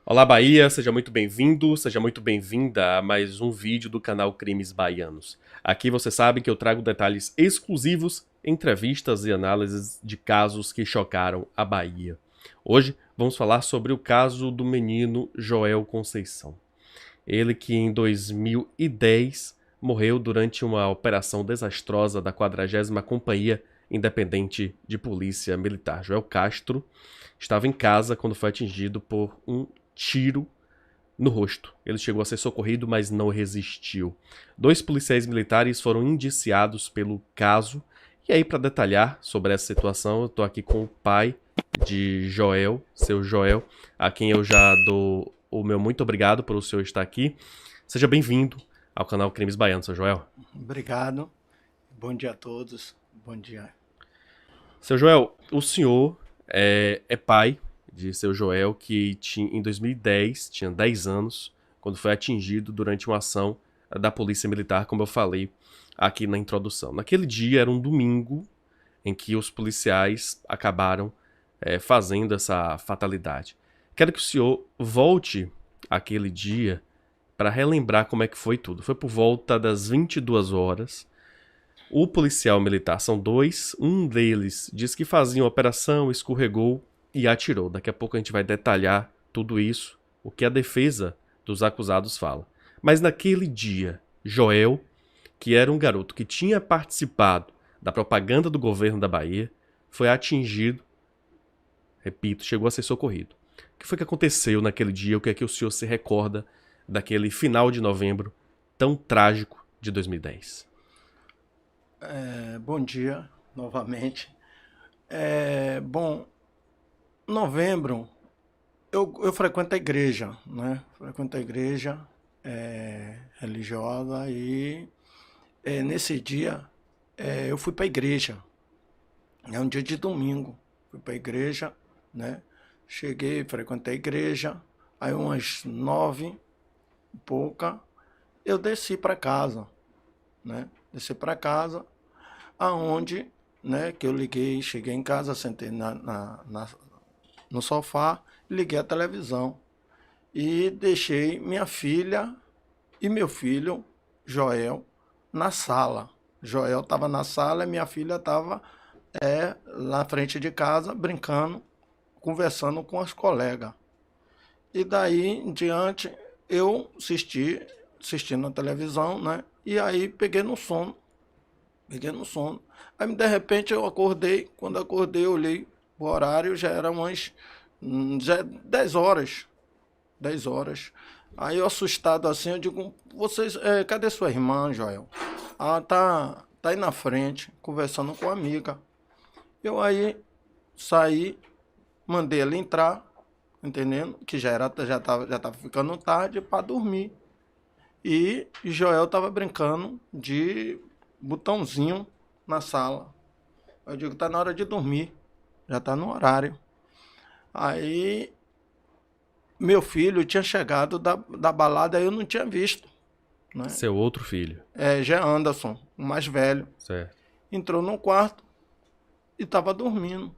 Olá Bahia, seja muito bem-vindo, seja muito bem-vinda a mais um vídeo do canal Crimes Baianos. Aqui você sabe que eu trago detalhes exclusivos, entrevistas e análises de casos que chocaram a Bahia. Hoje vamos falar sobre o caso do menino Joel Conceição. Ele que em 2010 morreu durante uma operação desastrosa da 40ª Companhia Independente de Polícia Militar. Joel Castro estava em casa quando foi atingido por um tiro no rosto. Ele chegou a ser socorrido, mas não resistiu. Dois policiais militares foram indiciados pelo caso. E aí, para detalhar sobre essa situação, eu estou aqui com o pai de Joel, seu Joel, a quem eu já dou o meu muito obrigado por o senhor estar aqui. Seja bem-vindo ao canal Crimes Baianos, seu Joel. Obrigado. Bom dia a todos. Bom dia. Seu Joel, o senhor é pai de seu Joel, que em 2010 tinha 10 anos, quando foi atingido durante uma ação da Polícia Militar, como eu falei aqui na introdução. Naquele dia era um domingo em que os policiais acabaram fazendo essa fatalidade. Quero que o senhor volte àquele dia para relembrar como é que foi tudo. Foi por volta das 22 horas. O policial militar, são dois, um deles diz que fazia uma operação, escorregou e atirou. Daqui a pouco a gente vai detalhar tudo isso, o que a defesa dos acusados fala. Mas naquele dia, Joel, que era um garoto que tinha participado da propaganda do governo da Bahia, foi atingido, repito, chegou a ser socorrido. O que foi que aconteceu naquele dia? O que é que o senhor se recorda daquele final de novembro tão trágico de 2010? Bom dia novamente. Bom, novembro eu frequento a igreja, né? Frequento a igreja religiosa e nesse dia eu fui para a igreja. É um dia de domingo. Fui para a igreja, né? Cheguei, frequentei a igreja. Aí umas 9 e pouca eu desci para casa, né? Desci para casa. Aonde, né, que eu liguei, cheguei em casa, sentei no sofá, liguei a televisão e deixei minha filha e meu filho, Joel, na sala. Joel estava na sala e minha filha estava lá na frente de casa, brincando, conversando com as colegas. E daí em diante, eu assistindo na televisão, né, e aí peguei no sono. Peguei no sono. Aí de repente eu acordei. Quando eu acordei, eu olhei o horário, já era umas já 10 horas. 10 horas. Aí eu assustado assim, eu digo, vocês, cadê sua irmã, Joel? Ah, tá aí na frente, conversando com a amiga. Eu aí saí, mandei ela entrar, entendendo? Que já tava ficando tarde para dormir. E Joel tava brincando de botãozinho na sala. Eu digo, tá na hora de dormir. Já tá no horário. Aí meu filho tinha chegado da balada e eu não tinha visto, né? Seu outro filho, Já Anderson, o mais velho, certo? entrou no quarto e tava dormindo.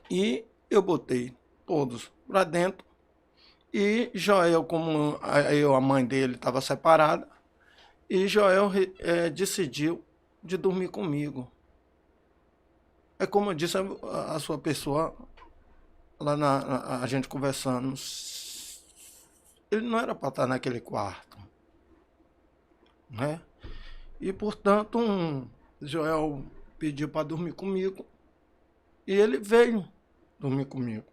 E eu botei todos pra dentro. E Joel, como a mãe dele estava separada, e Joel decidiu de dormir comigo. É como eu disse a sua pessoa lá a gente conversando. Ele não era para estar naquele quarto, né? E portanto, Joel pediu para dormir comigo e ele veio dormir comigo.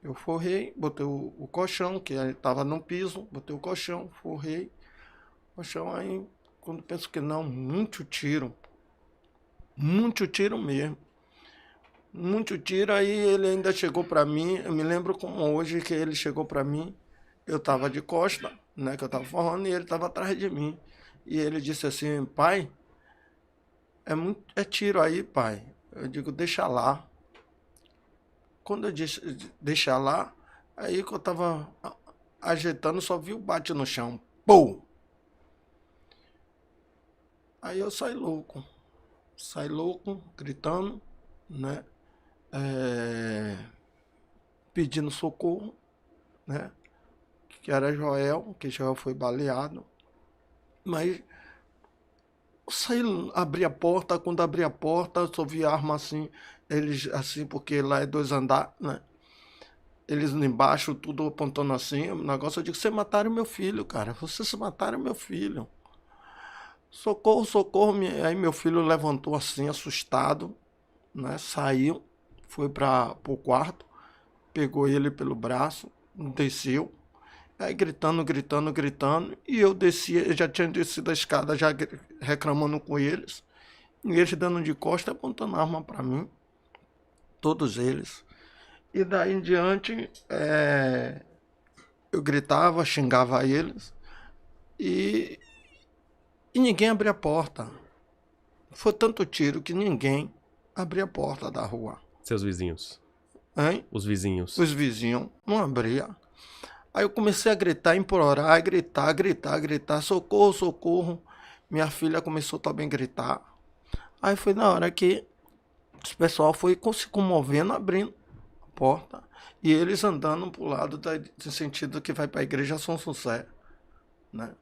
Eu forrei, botei o colchão, que estava no piso, botei o colchão, forrei o colchão. Aí, quando penso que não, muito tiro mesmo. Muito tiro, aí ele ainda chegou pra mim, eu me lembro como hoje que ele chegou pra mim, eu tava de costa, né, que eu tava forrando e ele tava atrás de mim. E ele disse assim, pai, é tiro aí, pai. Eu digo, deixa lá. Quando eu disse, deixa lá, aí que eu tava ajeitando, só vi o bate no chão. Pum! Aí eu saí louco, gritando, né, é, pedindo socorro. né? Que era Joel, que Joel foi baleado. Mas eu saí, abri a porta, quando abri a porta, eu só vi arma assim, eles assim, porque lá é 2 andares, né? Eles embaixo, tudo apontando assim, o negócio, eu digo, vocês mataram meu filho, cara, vocês mataram meu filho. Socorro, socorro, aí meu filho levantou assim, assustado, né? Saiu, foi para o quarto, pegou ele pelo braço, desceu, aí gritando, gritando, gritando, e eu desci, eu já tinha descido a escada, já reclamando com eles, e eles dando de costa, apontando arma para mim, todos eles. E daí em diante, eu gritava, xingava eles, e, e ninguém abria a porta. Foi tanto tiro que ninguém abria a porta da rua. Seus vizinhos. Hein? Os vizinhos. Os vizinhos não abriam. Aí eu comecei a gritar, implorar, gritar, gritar, gritar, socorro, socorro. Minha filha começou também a gritar. Aí foi na hora que o pessoal foi se comovendo, abrindo a porta. E eles andando pro lado do sentido que vai para a igreja São José, né?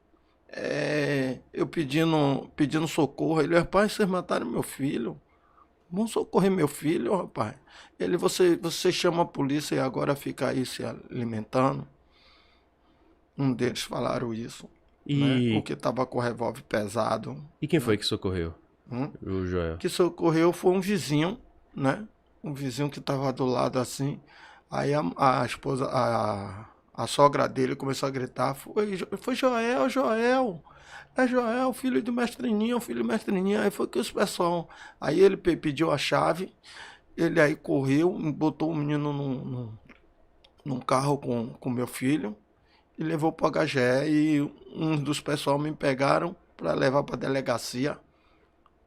Eu pedindo socorro. Ele, rapaz, vocês mataram meu filho. Vão socorrer meu filho, rapaz. Você chama a polícia e agora fica aí se alimentando. Um deles falaram isso, né? O E, que estava com o revólver pesado. e quem Né? foi que socorreu o Joel? Que socorreu foi um vizinho, né? Um vizinho que estava do lado assim. Aí a esposa, a sogra dele começou a gritar: foi Joel, Joel. É Joel, filho de Mestrinha, filho de Mestrinha. Aí foi que os pessoal. Aí ele pediu a chave, ele aí correu, botou o menino num carro com meu filho e levou para o HGE. E uns dos pessoal me pegaram para levar para a delegacia,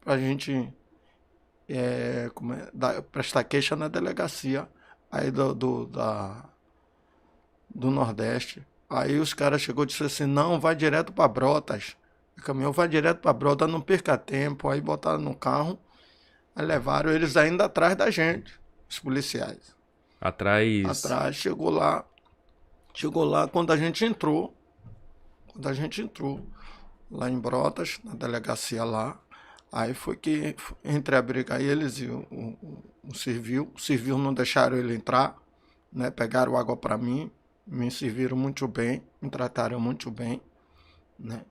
para a gente prestar queixa na delegacia aí do Nordeste. Aí os caras chegou e disse assim: não, vai direto para Brotas. O caminhão vai direto para Brotas, não perca tempo. Aí botaram no carro, aí levaram eles ainda atrás da gente, os policiais. Atrás. Atrás, chegou lá quando a gente entrou. Quando a gente entrou lá em Brotas, na delegacia lá, aí foi que entre a briga eles e o civil não deixaram ele entrar, né? Pegaram água para mim, me serviram muito bem, me trataram muito bem, né?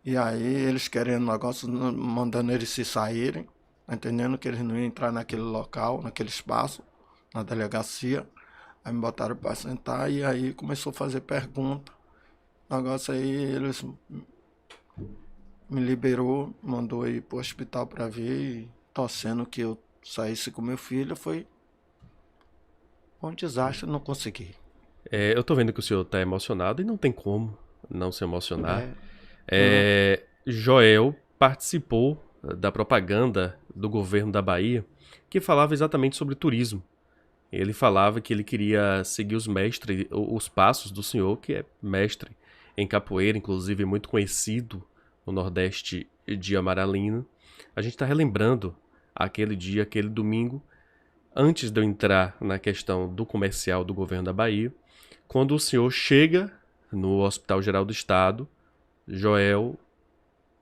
E aí eles querendo negócio, mandando eles se saírem, entendendo que eles não iam entrar naquele local, naquele espaço, na delegacia. Aí me botaram para sentar e aí começou a fazer pergunta. Negócio aí, eles me liberou, mandou ir pro hospital para ver e torcendo que eu saísse com meu filho. Foi um desastre, não consegui. Eu tô vendo que o senhor tá emocionado e não tem como não se emocionar. É, Joel participou da propaganda do governo da Bahia que falava exatamente sobre turismo. Ele falava que ele queria seguir os passos do senhor, que é mestre em capoeira, inclusive muito conhecido no Nordeste de Amaralina. A gente está relembrando aquele dia, aquele domingo, antes de eu entrar na questão do comercial do governo da Bahia, quando o senhor chega no Hospital Geral do Estado. Joel,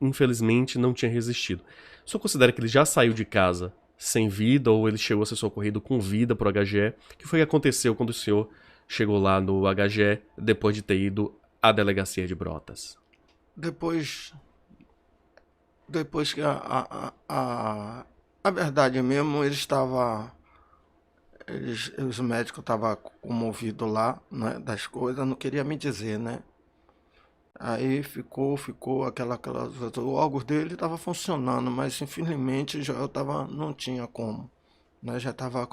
infelizmente, não tinha resistido. O senhor considera que ele já saiu de casa sem vida ou ele chegou a ser socorrido com vida para o HGE? O que foi que aconteceu quando o senhor chegou lá no HGE depois de ter ido à delegacia de Brotas? depois que a verdade mesmo, os médicos estavam comovidos lá, né, das coisas, não queria me dizer, né? Aí ficou o órgão dele estava funcionando, mas infelizmente já não tinha como, né? Já estava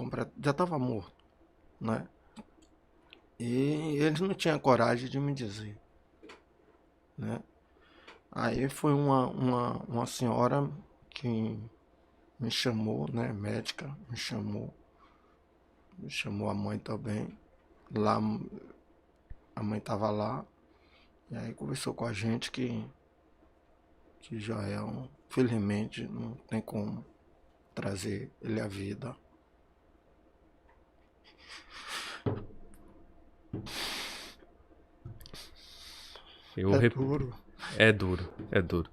morto, né? E eles não tinham coragem de me dizer, né? Aí foi uma senhora que me chamou, né? Médica, me chamou a mãe também. Lá, a mãe estava lá, e aí conversou com a gente que Joel, felizmente, não tem como trazer ele à vida. Eu É rep- duro. É duro, é duro.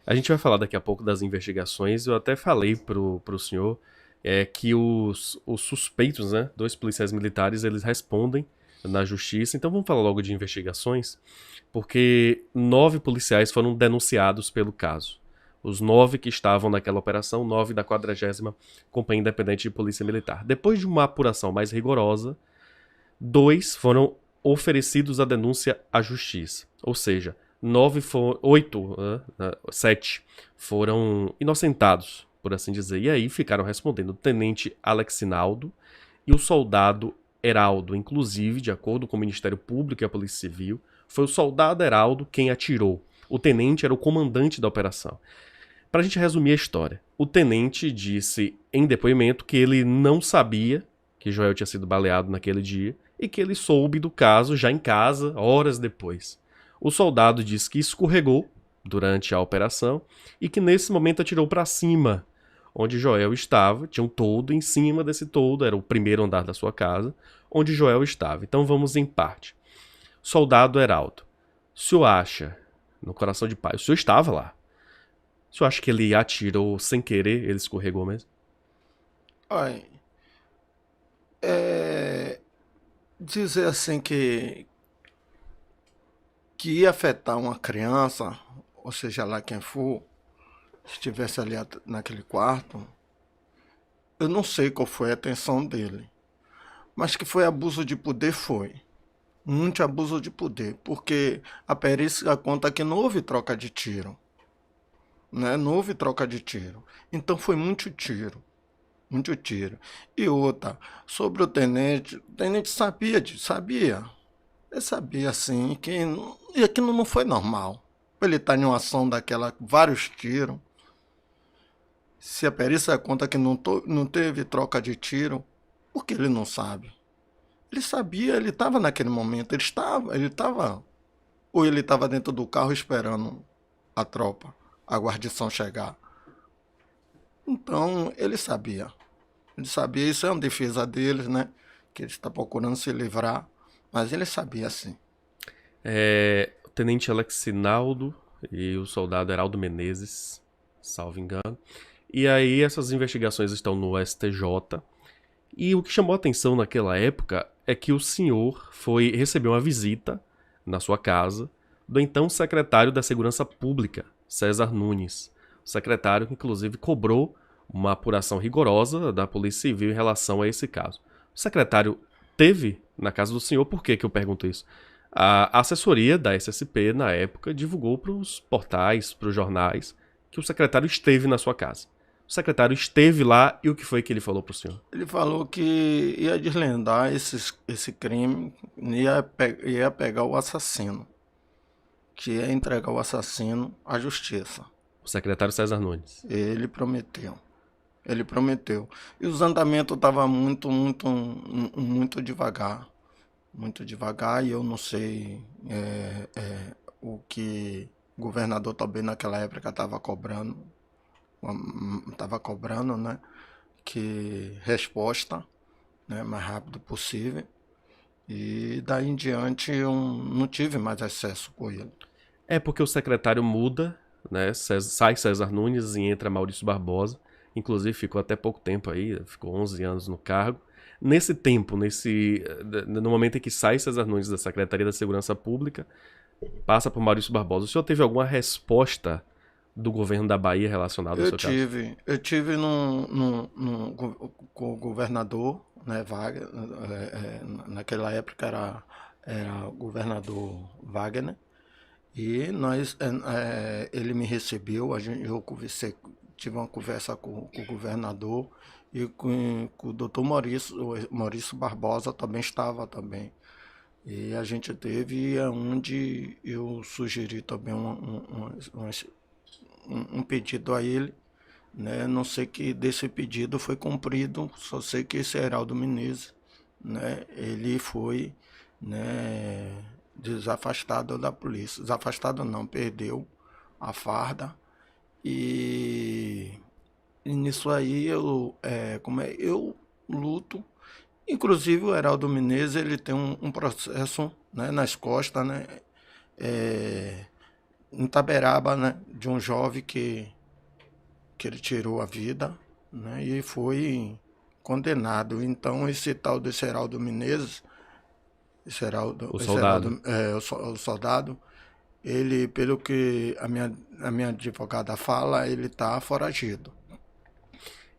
A gente vai falar daqui a pouco das investigações. Eu até falei pro senhor que os suspeitos, né, dois policiais militares, eles respondem na justiça. Então vamos falar logo de investigações, porque 9 policiais foram denunciados pelo caso. Os 9 que estavam naquela operação, 9 da 40ª Companhia Independente de Polícia Militar. Depois de uma apuração mais rigorosa, 2 foram oferecidos à denúncia à justiça. Ou seja, 7 foram inocentados, por assim dizer. E aí ficaram respondendo o tenente Alexinaldo e o soldado Heraldo. Inclusive, de acordo com o Ministério Público e a Polícia Civil, foi o soldado Heraldo quem atirou. O tenente era o comandante da operação. Para a gente resumir a história, o tenente disse em depoimento que ele não sabia que Joel tinha sido baleado naquele dia e que ele soube do caso já em casa, horas depois. O soldado disse que escorregou durante a operação e que nesse momento atirou para cima, onde Joel estava. Tinha um toldo, em cima desse toldo era o primeiro andar da sua casa, onde Joel estava. Então vamos em parte. Soldado Heraldo, o senhor acha, no coração de pai, o senhor estava lá, o senhor acha que ele atirou sem querer, ele escorregou mesmo? Olha, é, dizer assim que ia afetar uma criança, ou seja lá quem for, estivesse ali naquele quarto, eu não sei qual foi a intenção dele. Mas que foi abuso de poder, foi. Muito abuso de poder, porque a perícia conta que não houve troca de tiro. Né? Não houve troca de tiro. Então foi muito tiro. Muito tiro. E outra, sobre o tenente sabia disso, sabia. Ele sabia, assim, que e aquilo não foi normal. Ele está em uma ação daquela, vários tiros. Se a perícia conta que não teve troca de tiro, por que ele não sabe? Ele sabia, ele estava naquele momento, ele estava, ou ele estava dentro do carro esperando a tropa, a guarnição chegar. Então, ele sabia. Ele sabia, isso é uma defesa deles, né? Que ele está procurando se livrar, mas ele sabia sim. O tenente Alexinaldo e o soldado Heraldo Menezes, salvo engano. E aí essas investigações estão no STJ. E o que chamou a atenção naquela época é que o senhor recebeu uma visita na sua casa do então secretário da Segurança Pública, César Nunes. O secretário que inclusive cobrou uma apuração rigorosa da Polícia Civil em relação a esse caso. O secretário teve na casa do senhor, por que eu pergunto isso? A assessoria da SSP, na época, divulgou para os portais, para os jornais, que o secretário esteve na sua casa. O secretário esteve lá e o que foi que ele falou para o senhor? Ele falou que ia desvendar esse crime, ia pegar o assassino, que ia entregar o assassino à justiça. O secretário César Nunes. Ele prometeu. Ele prometeu. E os andamentos estavam muito devagar. Muito devagar, e eu não sei o que o governador também naquela época estava cobrando. Estava cobrando, né? Que resposta, né, mais rápido possível. E daí em diante eu não tive mais acesso com ele. É porque o secretário muda, né? Sai César Nunes e entra Maurício Barbosa. Inclusive ficou até pouco tempo aí, ficou 11 anos no cargo. Nesse tempo, no momento em que sai César Nunes da Secretaria da Segurança Pública, passa por Maurício Barbosa. O senhor teve alguma resposta do governo da Bahia relacionada ao seu caso? Eu tive com o governador, né, Wagner, naquela época era o governador Wagner, e ele me recebeu, eu tive uma conversa com o governador e com o doutor Maurício Barbosa também estava também. E a gente teve onde eu sugeri também um pedido a ele, né? Não sei que desse pedido foi cumprido, só sei que esse Heraldo Menezes, né? Ele foi, né, desafastado da polícia. Desafastado não, perdeu a farda. E nisso aí eu luto. Inclusive o Heraldo Menezes, ele tem um processo, né, nas costas, né? em Taberaba, né, de um jovem que ele tirou a vida, né, e foi condenado. Então, esse tal de Seraldo Menezes, O soldado. o soldado, ele, pelo que a minha advogada fala, ele está foragido.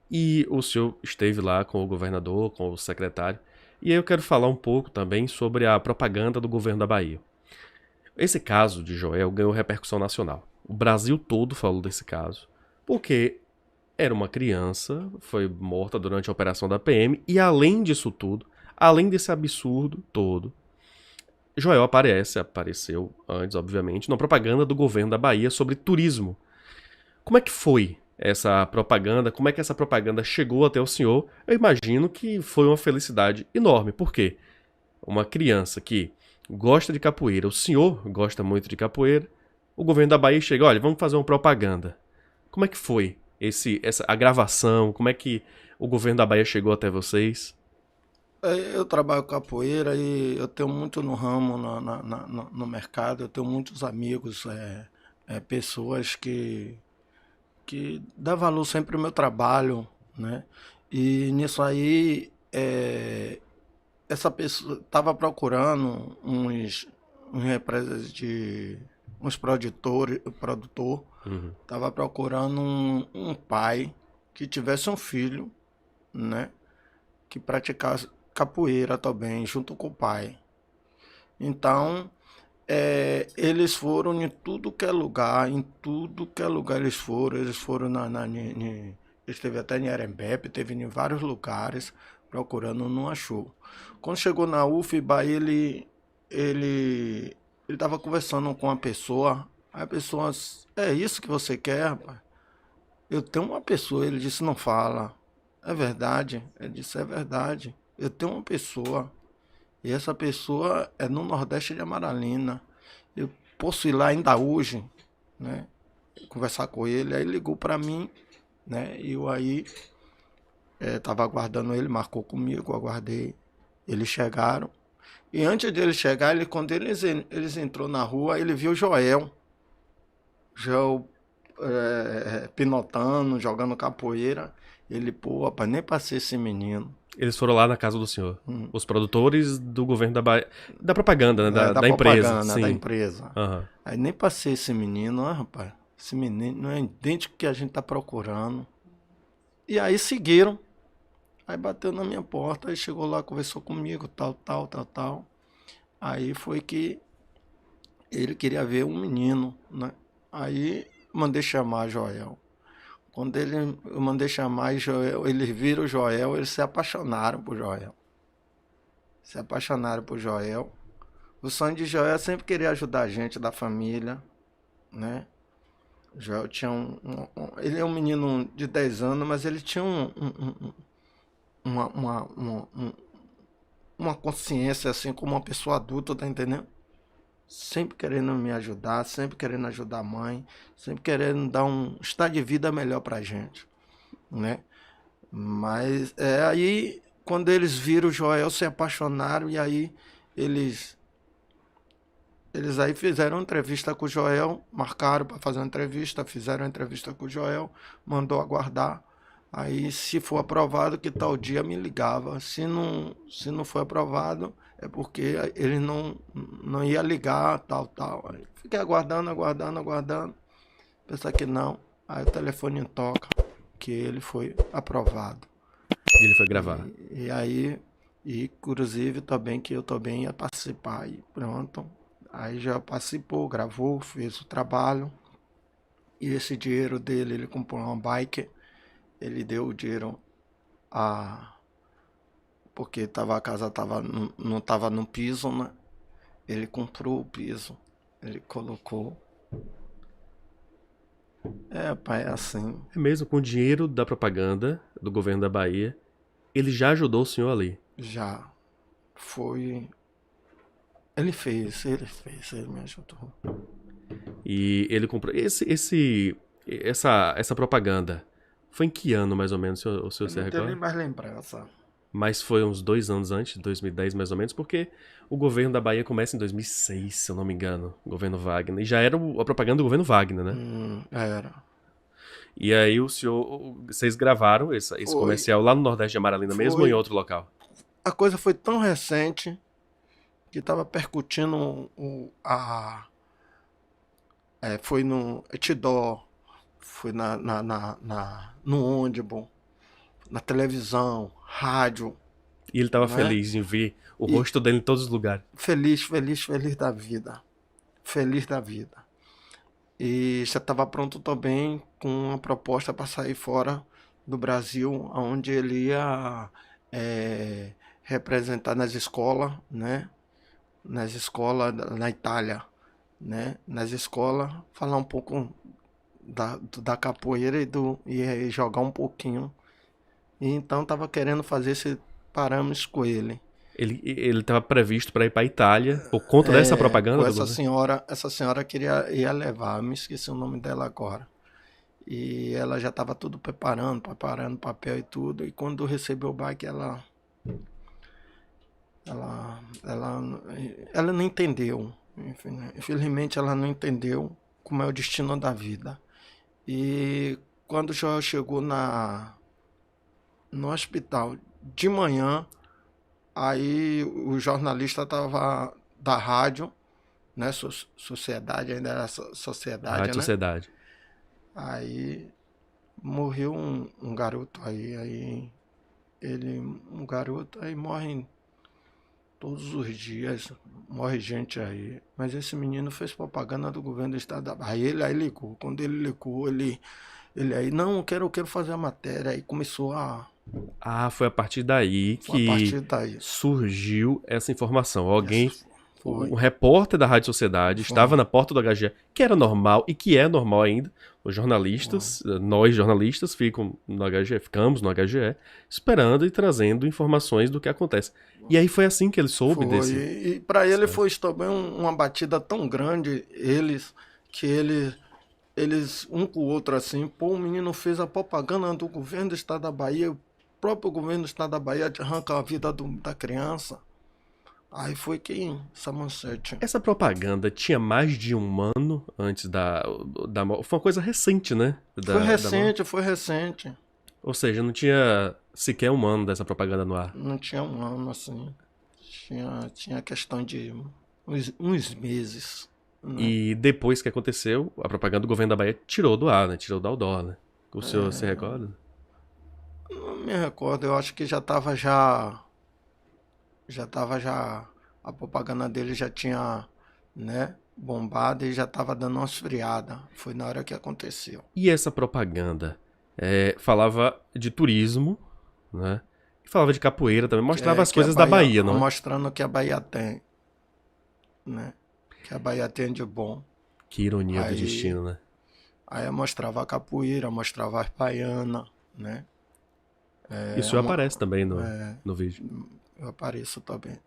E o senhor esteve lá com o governador, com o secretário. E aí eu quero falar um pouco também sobre a propaganda do governo da Bahia. Esse caso de Joel ganhou repercussão nacional. O Brasil todo falou desse caso, porque era uma criança, foi morta durante a operação da PM, e além disso tudo, além desse absurdo todo, Joel apareceu antes, obviamente, na propaganda do governo da Bahia sobre turismo. Como é que foi essa propaganda? Como é que essa propaganda chegou até o senhor? Eu imagino que foi uma felicidade enorme. Por quê? Uma criança que gosta de capoeira, o senhor gosta muito de capoeira, o governo da Bahia chega, olha, vamos fazer uma propaganda. Como é que foi a gravação? Como é que o governo da Bahia chegou até vocês? Eu trabalho com capoeira e eu tenho muito no ramo, no mercado, eu tenho muitos amigos, pessoas que dão valor sempre ao meu trabalho, né? E nisso aí, essa pessoa estava procurando uns represas de uns produtor, Uhum. estava procurando um pai que tivesse um filho, né? Que praticasse capoeira também, junto com o pai. Então, eles foram em tudo que é lugar, em tudo que é lugar eles foram esteve até em Arembepe, teve em vários lugares procurando, não achou. Quando chegou na UFBA, ele estava conversando com uma pessoa, aí a pessoa, é isso que você quer, rapaz? Eu tenho uma pessoa, ele disse, não fala. É verdade? Ele disse, é verdade. Eu tenho uma pessoa, e essa pessoa é no Nordeste de Amaralina. Eu posso ir lá ainda hoje, né? Conversar com ele. Aí ligou para mim, né? E eu aí tava aguardando ele, marcou comigo, aguardei. Eles chegaram. E antes deles chegar, quando eles entrou na rua, ele viu Joel. Joel pinotando, jogando capoeira. Ele, pô, rapaz, nem passei esse menino. Eles foram lá na casa do senhor. Os produtores do governo da Bahia. Da propaganda, né? Da, Da da empresa, propaganda da sim. empresa. Aham. Aí nem passei esse menino, ó, rapaz. Esse menino não é idêntico que a gente tá procurando. E aí seguiram. Aí bateu na minha porta, aí chegou lá, conversou comigo, tal. Aí foi que ele queria ver um menino, né? Aí mandei chamar Joel. Quando eu mandei chamar Joel, eles viram o Joel, eles se apaixonaram por Joel. Se apaixonaram por Joel. O sonho de Joel é sempre querer ajudar a gente da família, né? Joel tinha ele é um menino de 10 anos, mas ele tinha uma, uma, uma, um- uma consciência assim como uma pessoa adulta, tá entendendo? Sempre querendo me ajudar, sempre querendo ajudar a mãe, sempre querendo dar um estado de vida melhor pra gente, né? Mas aí quando eles viram o Joel, se apaixonaram e aí eles eles aí fizeram uma entrevista com o Joel, marcaram para fazer uma entrevista, fizeram a entrevista com o Joel, mandou aguardar. Aí, se for aprovado, que tal dia me ligava. Se não for aprovado, é porque ele não ia ligar, tal. Aí fiquei aguardando. Pensar que não. Aí o telefone toca, que ele foi aprovado. E ele foi gravar. E aí, e inclusive também que eu também ia participar. E pronto. Aí já participou, gravou, fez o trabalho. E esse dinheiro dele, ele comprou uma bike. Ele deu o dinheiro a. Porque a casa não estava no piso, né? Ele comprou o piso. Ele colocou. Pai, é assim. É mesmo, com o dinheiro da propaganda do governo da Bahia, ele já ajudou o senhor ali. Já foi. Ele me ajudou. E ele comprou. Essa propaganda. Foi em que ano, mais ou menos, o senhor Eu se não tenho nem recorda? mais lembrança. mas foi uns 2 anos antes, 2010 mais ou menos, porque o governo da Bahia começa em 2006, se eu não me engano, o governo Wagner. E já era a propaganda do governo Wagner, né? Era. E aí vocês gravaram esse Foi, comercial lá no Nordeste de Amaralina mesmo ou em foi. outro local? A coisa foi tão recente que estava percutindo foi no Etidó, foi no ônibus, na televisão, rádio, E ele tava né? feliz em ver o E rosto dele em todos os lugares. feliz, feliz, feliz da vida. Feliz da vida. E já estava pronto também com uma proposta para sair fora do Brasil, onde ele ia representar nas escolas, né? Nas escolas na Itália, né? Nas escolas, falar um pouco da capoeira e jogar um pouquinho. E então estava querendo fazer esse parâmetro com ele. Ele tava previsto para ir pra Itália por conta dessa propaganda Com do governo? essa senhora ia levar, me esqueci o nome dela agora. E ela já estava tudo preparando papel e tudo. E quando recebeu o baque, ela, ela, ela não entendeu. Infelizmente, ela não entendeu como é o destino da vida. E quando o Joel chegou no hospital de manhã, aí o jornalista estava da rádio, né? Sociedade, ainda era A sociedade, Rádio né? Sociedade. Aí morreu um garoto aí um garoto aí morre todos os dias, morre gente aí. Mas esse menino fez propaganda do governo do estado da Bahia. Ele aí ligou, quando ele ligou, ele aí, não, eu quero fazer a matéria. Aí começou Ah, foi a partir daí a que partir daí. surgiu essa informação. Essa Alguém, foi, um repórter da Rádio Sociedade, estava foi, na porta do HGE, que era normal e que é normal ainda. Os foi, jornalistas, nós jornalistas, ficamos no HGE, esperando e trazendo informações do que acontece. E aí foi assim que ele soube foi. desse. E para ele foi também uma batida tão grande, que eles, um com o outro assim, pô, o menino fez a propaganda do governo do estado da Bahia, o próprio governo do estado da Bahia arranca a vida da criança. Aí foi quem? Samancete. Essa propaganda tinha mais de um ano antes da morte. Foi uma coisa recente, né? Da morte. Foi recente. Ou seja, não tinha sequer um ano dessa propaganda no ar. Não tinha um ano assim. Tinha questão de uns meses. Né? E depois que aconteceu, a propaganda do governo da Bahia tirou do ar, né? Tirou do outdoor, né? O senhor se recorda? Não me recordo, eu acho que já a propaganda dele já tinha, né, bombado e já estava dando uma esfriada. Foi na hora que aconteceu. E essa propaganda falava de turismo, né? E falava de capoeira também, mostrava as Que a coisas da Bahia, não é? mostrando que a Bahia tem, né? Que a Bahia tem de bom. Que ironia do Aí, destino, né? aí eu mostrava a capoeira, mostrava as baianas, né? E o senhor aparece também no vídeo. Eu apareço também.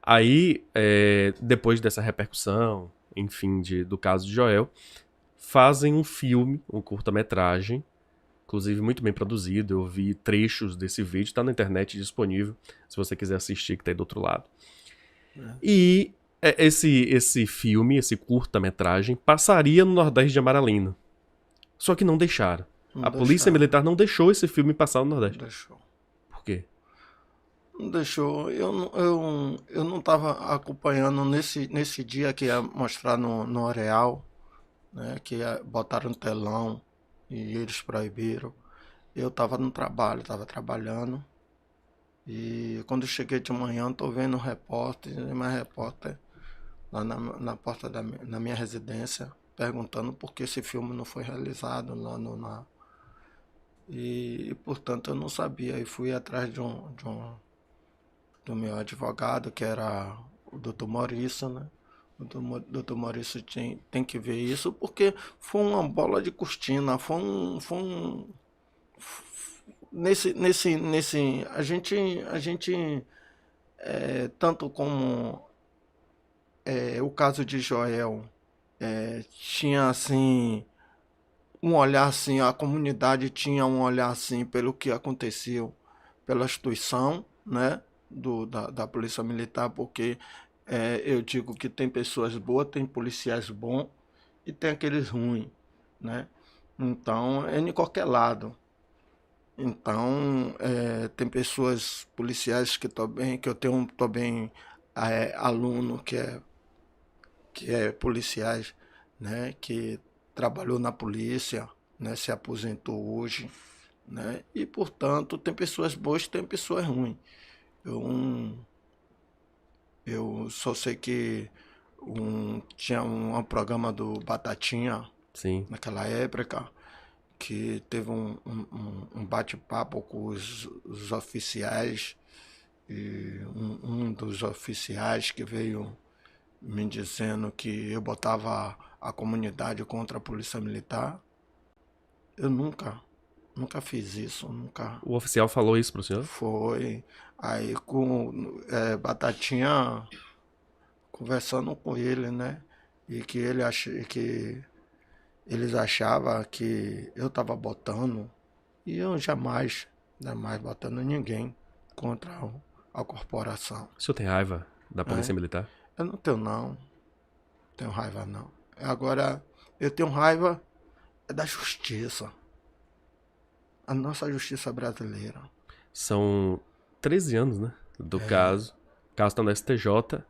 Aí, depois dessa repercussão, enfim, do caso de Joel, fazem um filme, um curta-metragem, inclusive muito bem produzido. Eu vi trechos desse vídeo, tá na internet disponível, se você quiser assistir, que tá aí do outro lado. E esse filme, esse curta-metragem, passaria no Nordeste de Amaralina. Só que não deixaram. A Polícia Militar não deixou esse filme passar no Nordeste. Não deixou. Por quê? Não deixou. Eu não estava acompanhando nesse dia que ia mostrar no Areal, né? Botaram no telão e eles proibiram. Eu estava no trabalho, estava trabalhando. E quando eu cheguei de manhã, estou vendo um repórter, mais repórter lá na porta na minha residência, perguntando por que esse filme não foi realizado lá. E, portanto, eu não sabia. E fui atrás do meu advogado, que era o Dr. Maurício, né? O Dr. Maurício tem que ver isso, porque foi uma bola de cortina, a gente tanto como o caso de Joel, tinha assim um olhar assim, a comunidade tinha um olhar assim pelo que aconteceu, pela instituição, né, da Polícia Militar, porque eu digo que tem pessoas boas, tem policiais bons e tem aqueles ruins, né? Então, é em qualquer lado. Então, tem pessoas policiais que eu tenho também aluno que é policiais, né, que trabalhou na polícia, né, se aposentou hoje, né, e portanto tem pessoas boas e tem pessoas ruins. Eu, eu só sei que tinha um programa do Batatinha Sim. naquela época que teve um bate-papo com os oficiais e um dos oficiais que veio me dizendo que eu botava a comunidade contra a polícia militar. Eu nunca fiz isso, nunca O oficial falou isso pro senhor? foi. Aí com Batatinha conversando com ele, né? E que que eles achavam que eu estava botando, e eu jamais botando ninguém contra a corporação. O senhor tem raiva da polícia Né? militar? Eu não tenho raiva não. Agora, eu tenho raiva da justiça. A nossa justiça brasileira. São 13 anos, né? Do caso. O caso tá no STJ.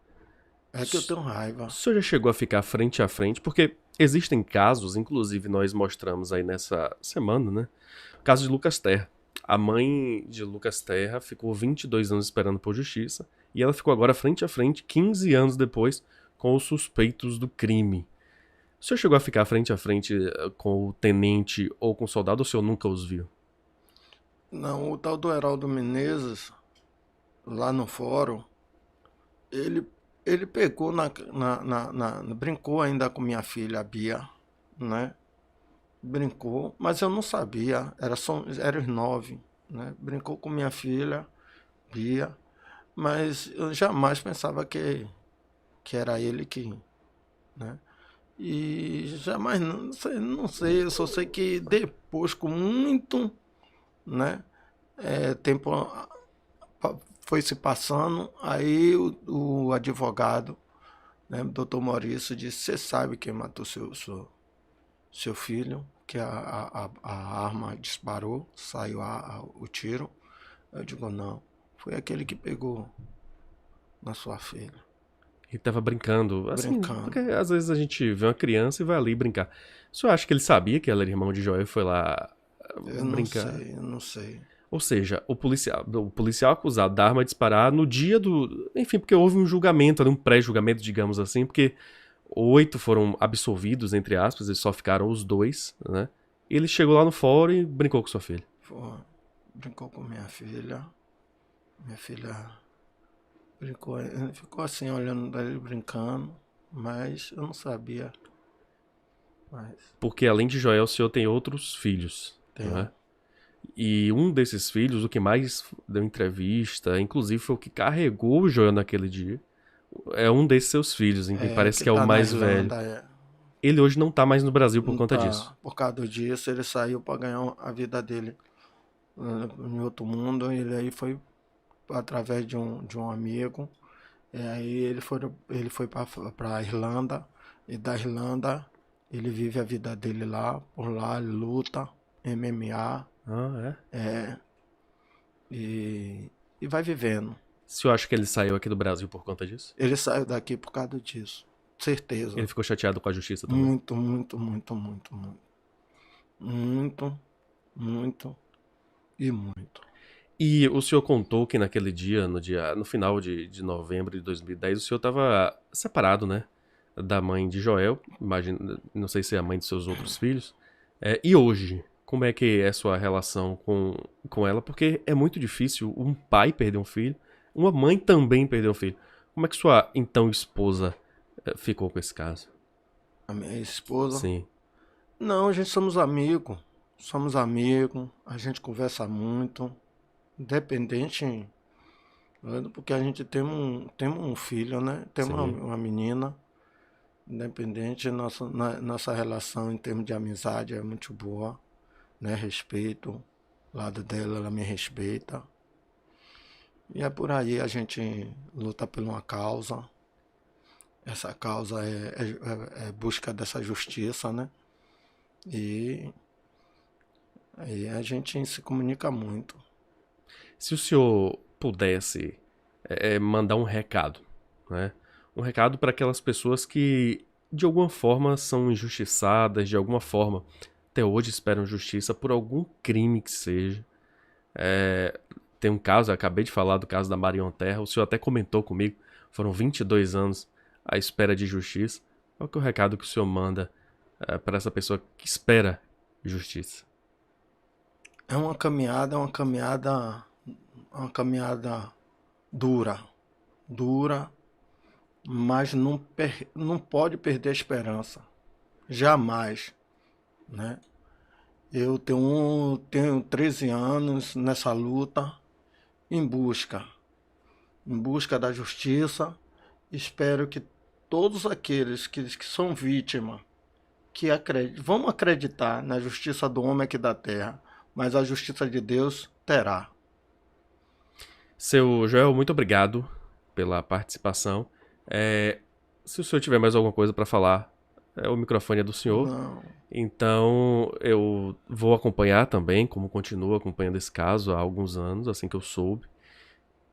É que eu tenho raiva. O senhor já chegou a ficar frente a frente? Porque existem casos, inclusive nós mostramos aí nessa semana, né? O caso de Lucas Terra. A mãe de Lucas Terra ficou 22 anos esperando por justiça e ela ficou agora frente a frente, 15 anos depois, com os suspeitos do crime. O senhor chegou a ficar frente a frente com o tenente ou com o soldado ou o senhor nunca os viu? Não, o tal do Heraldo Menezes, lá no fórum, ele, ele pegou brincou ainda com minha filha, a Bia, né? Brincou, mas eu não sabia, era os 9, né? Brincou com minha filha, Bia, mas eu jamais pensava que era ele que, né? E jamais, não sei, eu só sei que depois, com muito, né, tempo foi se passando, aí o advogado, né, doutor Maurício, disse: você sabe quem matou seu filho, que a arma disparou, saiu o tiro. Eu digo: não, foi aquele que pegou na sua filha. Ele tava brincando, assim, porque Brincando. às vezes a gente vê uma criança e vai ali brincar. O senhor acha que ele sabia que ela era irmão de Joel e foi lá Eu não brincar? sei, eu não sei. Ou seja, o policial acusado da arma disparar no dia do. Enfim, porque houve um julgamento, um pré-julgamento, digamos assim, porque 8 foram absolvidos, entre aspas, e só ficaram os 2, né? E ele chegou lá no fórum e brincou com sua filha. Foi, brincou com minha filha. Minha filha brincou, ficou assim olhando ele brincando, mas eu não sabia. Mas Porque além de Joel, o senhor tem outros filhos, não é? tenho. E um desses filhos, o que mais deu entrevista, inclusive foi o que carregou o Joel naquele dia, é um desses seus filhos, e parece Que que é o tá na mais velho. Irlanda, Ele hoje não tá mais no Brasil por não conta disso. tá, por causa disso, ele saiu para ganhar a vida dele em outro mundo. Ele aí foi através de um amigo. E aí ele foi para a Irlanda. E da Irlanda ele vive a vida dele lá. Por lá ele luta, MMA, Ah, é? e vai vivendo. O senhor acha que ele saiu aqui do Brasil por conta disso? Ele saiu daqui por causa disso. Certeza. Ele ficou chateado com a justiça também? Muito, muito, muito, muito, muito. Muito, muito e muito. E o senhor contou que naquele dia, no final de novembro de 2010, o senhor estava separado, né? Da mãe de Joel, imagino, não sei se é a mãe de seus outros filhos. E hoje, como é que é a sua relação com ela? Porque é muito difícil um pai perder um filho, uma mãe também perder um filho. Como é que sua então esposa ficou com esse caso? A minha esposa. Sim, Não, a gente somos amigos. Somos amigos. A gente conversa muito. Independente. Né, porque a gente tem um filho, né? Temos uma, sim. uma menina. Independente, nossa relação em termos de amizade é muito boa. Né? Respeito. O lado dela, ela me respeita. E é por aí, a gente luta por uma causa. Essa causa é busca dessa justiça, né? E aí a gente se comunica muito. Se o senhor pudesse mandar um recado, né? Um recado para aquelas pessoas que de alguma forma são injustiçadas, de alguma forma até hoje esperam justiça por algum crime que seja. Tem um caso, eu acabei de falar do caso da Marion Terra, o senhor até comentou comigo, foram 22 anos à espera de justiça. Qual que é o recado que o senhor manda para essa pessoa que espera justiça? É uma caminhada dura, dura, mas não pode perder a esperança, jamais, né? Eu tenho 13 anos nessa luta, em busca, em busca da justiça. Espero que todos aqueles que são vítimas, vão acreditar na justiça do homem aqui da terra, mas a justiça de Deus terá. Seu Joel, muito obrigado pela participação. Se o senhor tiver mais alguma coisa para falar, o microfone é do senhor. Não, Então eu vou acompanhar também, como continuo acompanhando esse caso há alguns anos, assim que eu soube.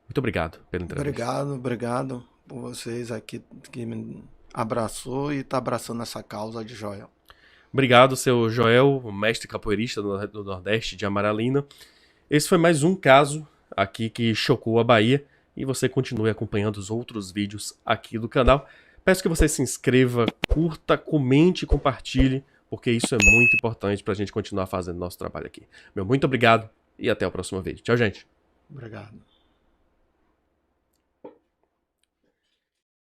Muito obrigado pela entrevista. obrigado por vocês aqui que me abraçou e está abraçando essa causa de Joel. Obrigado, seu Joel, o mestre capoeirista do Nordeste de Amaralina. Esse foi mais um caso aqui que chocou a Bahia e você continue acompanhando os outros vídeos aqui do canal. Peço que você se inscreva, curta, comente e compartilhe, porque isso é muito importante para a gente continuar fazendo nosso trabalho aqui. Meu muito obrigado e até o próximo vídeo. Tchau, gente. Obrigado.